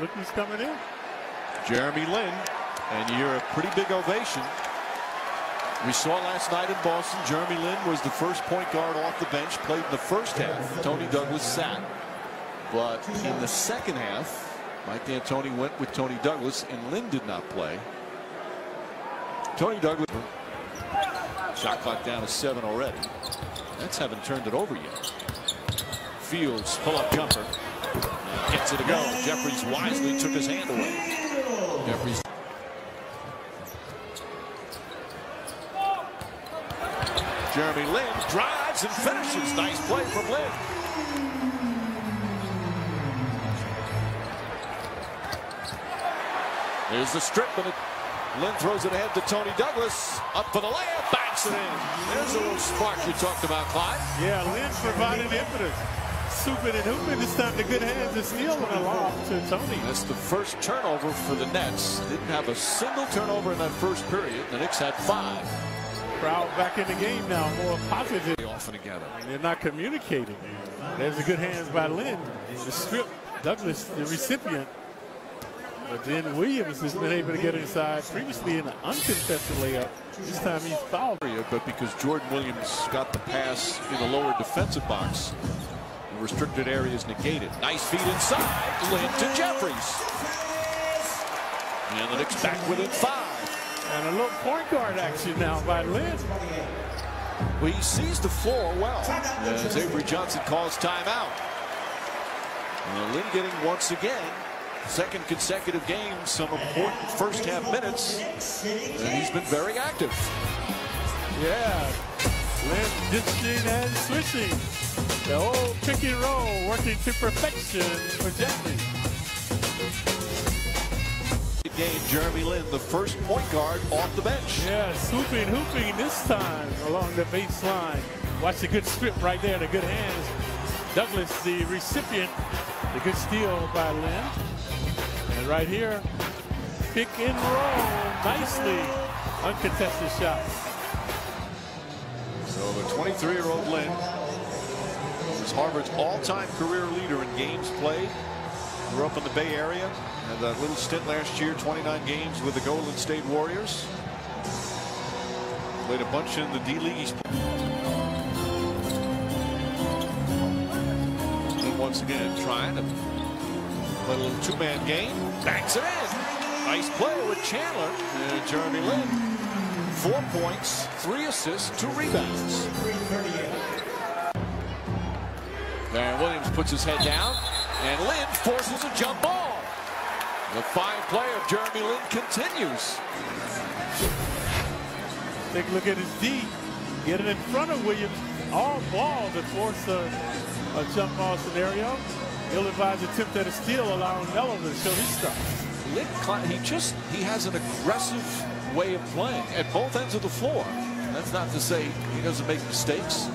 Look who's coming in. Jeremy Lin, and you hear a pretty big ovation. We saw last night in Boston, Jeremy Lin was the first point guard off the bench, played in the first half. Tony Douglas sat. But in the second half, Mike D'Antoni went with Tony Douglas, and Lin did not play. Tony Douglas. Shot clock down to 7 already. That's haven't turned it over yet. Fields pull-up jumper. Gets it to go. Jeffries wisely took his hand away. Jeffries. Jeremy Lin drives and finishes. Nice play from Lin. There's the strip, and Lin throws it ahead to Tony Douglas. Up for the layup, backs it in. There's a little spark you talked about, Clyde. Yeah, Lin provided impetus. Souping and hooping. This time the good hands is stealing a lob to Tony. That's the first turnover for the Nets. Didn't have a single turnover in that first period. The Knicks had 5. Crowd back in the game now, more positive. Often together. They're not communicating. There's a good hands by Lin. The strip, Douglas, the recipient. But then Williams has been able to get inside. Previously in an uncontested layup. This time he's fouled. But because Jordan Williams got the pass in the lower defensive box, the restricted area is negated. Nice feed inside. Lin to Jeffries. And the Knicks back within 5. And a little point guard action now by Lin. Well, he sees the floor well as Avery Johnson calls timeout. And Lin getting once again, second consecutive game, some important first half minutes. And he's been very active. Yeah, Lin ditching and switching. The old pick and roll working to perfection for Jeffries. Game, Jeremy Lin, the first point guard off the bench. Yeah, swooping, hooping this time along the baseline. Watch the good strip right there, the good hands. Douglas, the recipient, the good steal by Lin. And right here, pick and roll, nicely, uncontested shot. So the 23-year-old Lin is Harvard's all-time career leader in games played. Grew up in the Bay Area. Had that little stint last year, 29 games with the Golden State Warriors. Played a bunch in the D-League. And once again, trying to play a little two-man game. Banks it in. Nice play with Chandler. And Jeremy Lin. 4 points, 3 assists, 2 rebounds. Baron Williams puts his head down. And Lin forces a jump ball. The fine play of Jeremy Lin continues. Take a look at his D. Get it in front of Williams. All ball to force a jump ball scenario. Ill-advised attempt at a steal, allowing Melo to show his stuff. Lin, he has an aggressive way of playing at both ends of the floor. That's not to say he doesn't make mistakes,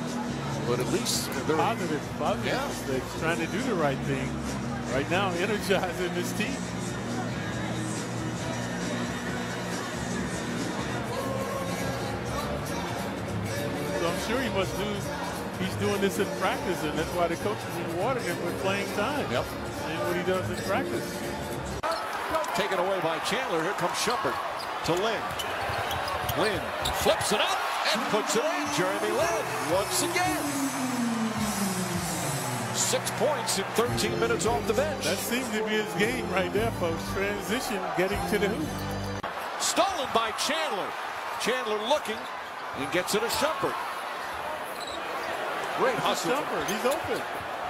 but at least they're positive mistakes, trying to do the right thing. Right now, energizing this team. So I'm sure he must do. He's doing this in practice, and that's why the coach is rewarding him with playing time. Yep. And what he does in practice. Taken away by Chandler. Here comes Shumpert to Lin. Lin flips it up and puts it in. Jeremy Lin once again. 6 points in 13 minutes off the bench. That seems to be his game right there, folks. Transition, getting to the hoop. Stolen by Chandler. Chandler looking and gets it to Shumpert. Great hustle. Shumpert, he's open.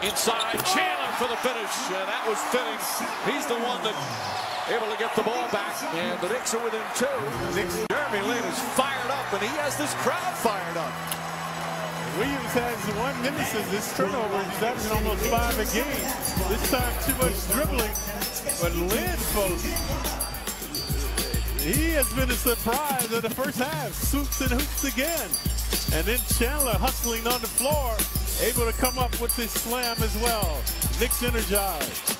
Inside, Chandler for the finish. And that was fitting. He's the one that able to get the ball back. And the Knicks are within 2. Jeremy Lin is fired up, and he has this crowd fired up. Williams has one nemesis, this turnover. He's averaging almost 5 a game. This time too much dribbling. But Lin, folks, he has been a surprise in the first half. Swoops and hoops again. And then Chandler hustling on the floor, able to come up with this slam as well. Knicks energized.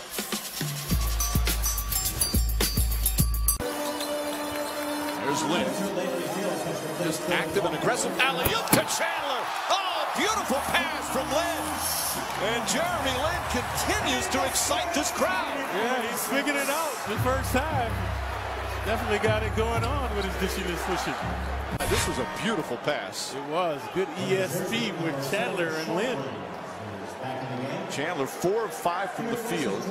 There's Lin. Just active and aggressive alley-oop to Chandler. Oh, Beautiful pass from Lynn. And Jeremy Lin continues to excite this crowd. Yeah, he's figured it out the first time. Definitely got it going on with his dishing and swishing. This was a beautiful pass. It was. Good ESP with Chandler and Lynn. Chandler 4 of 5 from the field.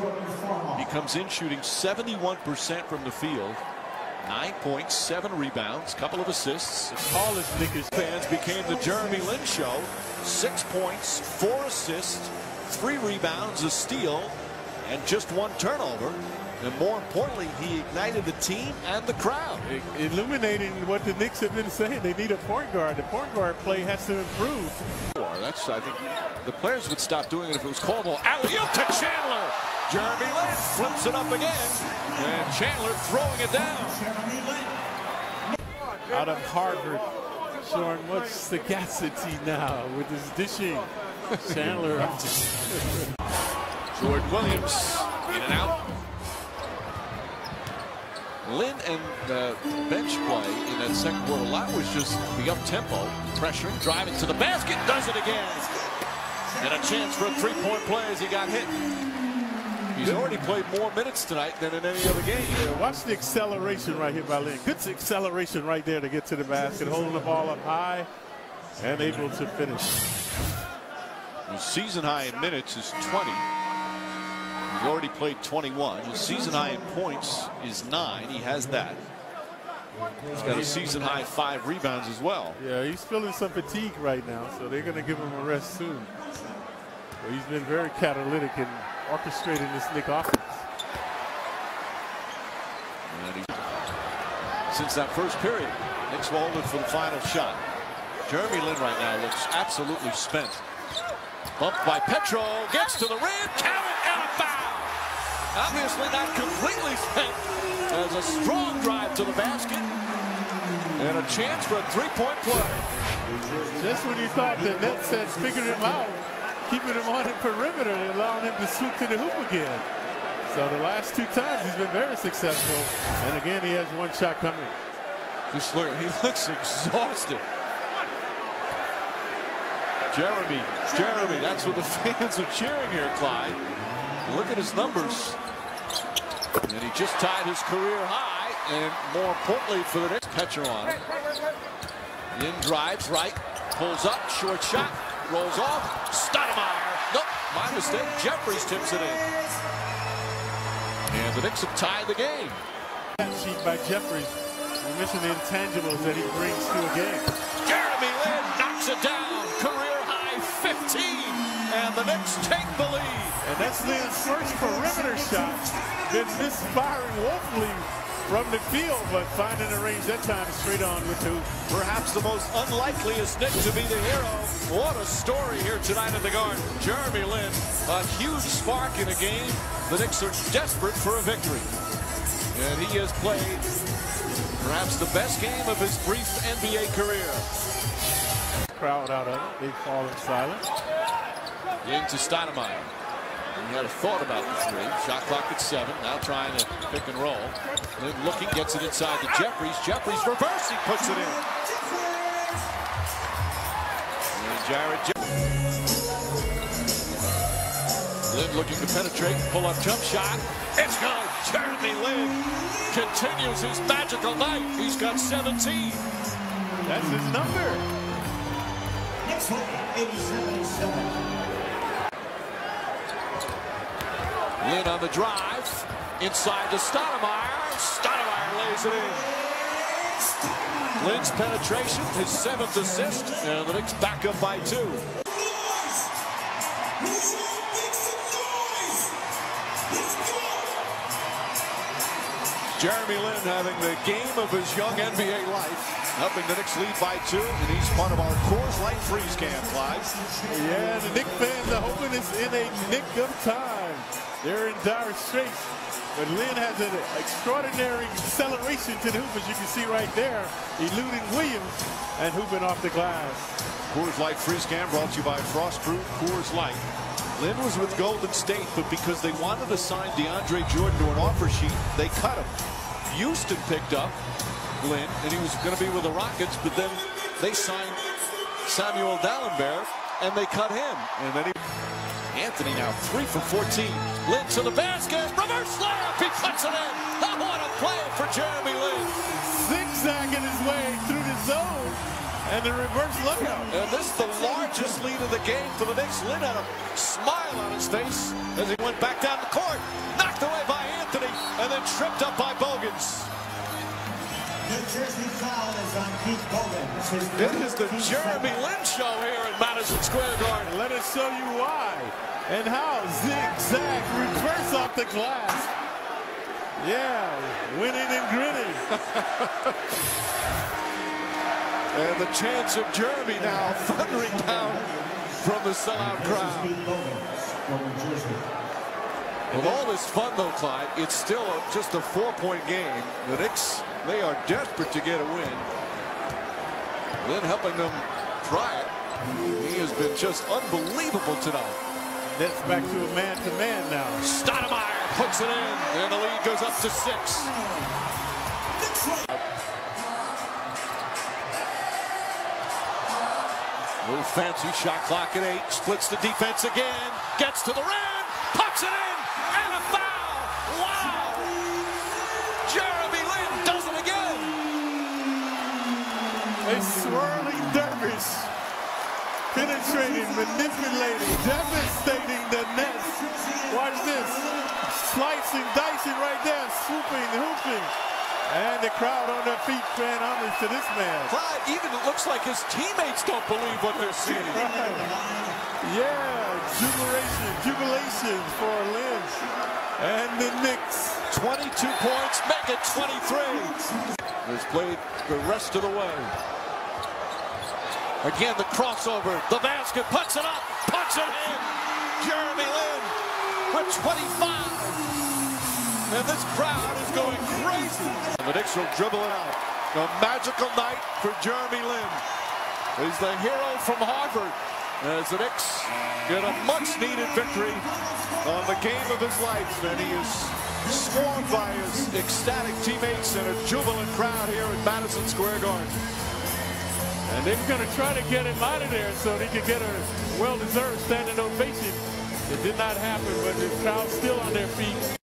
He comes in shooting 71% from the field. 9 points, 7 rebounds, couple of assists. The tallest Knickers fans became the Jeremy Lin show. 6 points, 4 assists, 3 rebounds, a steal, and just 1 turnover. And more importantly, he ignited the team and the crowd. Illuminating what the Knicks have been saying. They need a point guard. The point guard play has to improve. That's, I think, the players would stop doing it if it was called. Alley-oop to Chandler. Jeremy Lin flips it up again. And Chandler throwing it down. Out of Harvard, showing much sagacity now with his dishing. Chandler. Jordan Williams in and out. Lin and bench play in that second quarter, a lot was just the up-tempo, pressuring, driving to the basket, does it again. And a chance for a three-point play as he got hit. He's already played more minutes tonight than in any other game. Yeah, watch the acceleration right here by Lin. Good acceleration right there to get to the basket, holding the ball up high and able to finish. His season high in minutes is 20. He's already played 21. His season high in points is 9. He has that. He's got a season high 5 rebounds as well. Yeah, he's feeling some fatigue right now, so they're going to give him a rest soon. But he's been very catalytic in orchestrating this Knick offense. Since that first period, Knicks holding for the final shot. Jeremy Lin right now looks absolutely spent. Bumped by Petro, gets to the rim, count it, and a foul. Obviously not completely spent. There's a strong drive to the basket. And a chance for a three-point play. Just when you thought the Nets had figured him out, keeping him on the perimeter and allowing him to swoop to the hoop again. So the last 2 times he's been very successful. And again, he has 1 shot coming. Just look, he looks exhausted. Jeremy, that's what the fans are cheering here, Clyde. Look at his numbers. And he just tied his career high, and more importantly for the Knicks, catcher on it. Lin drives right, pulls up, short shot, rolls off. Stoudemire. Nope, my mistake. Jeffries tips it in. And the Knicks have tied the game. That sheet by Jeffries. We're missing the intangibles that he brings to a game. Jeremy Lin knocks it down. Career high 15. And the Knicks take the lead. And that's Lin's first perimeter shot. Been misfiring woefully from the field, but finding a range that time straight on with 2. Perhaps the most unlikeliest Knick to be the hero. What a story here tonight at the Garden. Jeremy Lin, a huge spark in a game. The Knicks are desperate for a victory. And he has played perhaps the best game of his brief NBA career. Crowd out of it. They fall in silence. Into Stoudemire. He had a thought about the 3. Shot clock at 7. Now trying to pick and roll. Lin looking, gets it inside to Jeffries. Jeffries reversing, puts it in. And Jared Lin looking to penetrate, pull up jump shot. It's good. Jeremy Lin continues his magical night. He's got 17. That's his number. Next one, 87. Lin on the drive, inside to Stoudemire. Stoudemire lays it in. Lin's penetration, his 7th assist, and the Knicks back up by 2. Jeremy Lin having the game of his young NBA life, helping the Knicks lead by 2, and he's part of our Coors Light Freeze Camp, Clyde. Yeah, the Knicks fans are hoping it's in a nick of time. They're in dire straits, but Lin has an extraordinary acceleration to the hoop, as you can see right there, eluding Williams and hooping off the glass. Coors Light Freeze Camp brought to you by Frost Proof Coors Light. Lin was with Golden State, but because they wanted to sign DeAndre Jordan to an offer sheet, they cut him. Houston picked up Lin, and he was going to be with the Rockets, but then they signed Samuel Dalembert, and they cut him. And then Anthony now 3 for 14. Lin to the basket, reverse layup, he puts it in. Oh, what a play for Jeremy Lin. Zigzagging his way through the zone, and the reverse layup. And this is the largest lead of the game for the Knicks. Lin had a smile on his face as he went back down the court. Knocked away by Anthony, and then tripped up by Bogans. New Jersey foul is on Pete Bogans. It is the Jeremy Lin show here at Madison Square Garden. Let us show you why and how. Zigzag, reverse off the glass. Yeah, winning and grinning. And the chants of Jeremy now thundering down from the sellout crowd. With all this fun, though, Clyde, it's still just a 4-point game. The Knicks, they are desperate to get a win. Lin helping them try it. He has been just unbelievable tonight. That's back to a man-to-man now. Stoudemire puts it in, and the lead goes up to 6. Little fancy shot clock at 8. Splits the defense again. Gets to the rim. Puts it in. And a foul. Wow. Jeremy Lin does it again. A swirling dervish. Penetrating, manipulating, devastating the Nets. Watch this. Slicing, dicing right there. Swooping, hooping. And the crowd on their feet paying homage to this man. Clyde, even it looks like his teammates don't believe what they're seeing. Right. Yeah, jubilation for Lin and the Knicks. 22 points, make it 23. Has played the rest of the way. Again, the crossover, the basket, puts it up, puts it in. Jeremy Lin with 25. And this crowd is going crazy. The Knicks will dribble it out. A magical night for Jeremy Lin. He's the hero from Harvard as the Knicks get a much-needed victory on the game of his life. And he is swarmed by his ecstatic teammates and a jubilant crowd here at Madison Square Garden. And they were going to try to get him out of there so he could get a well-deserved standing ovation. It did not happen, but the crowd's still on their feet.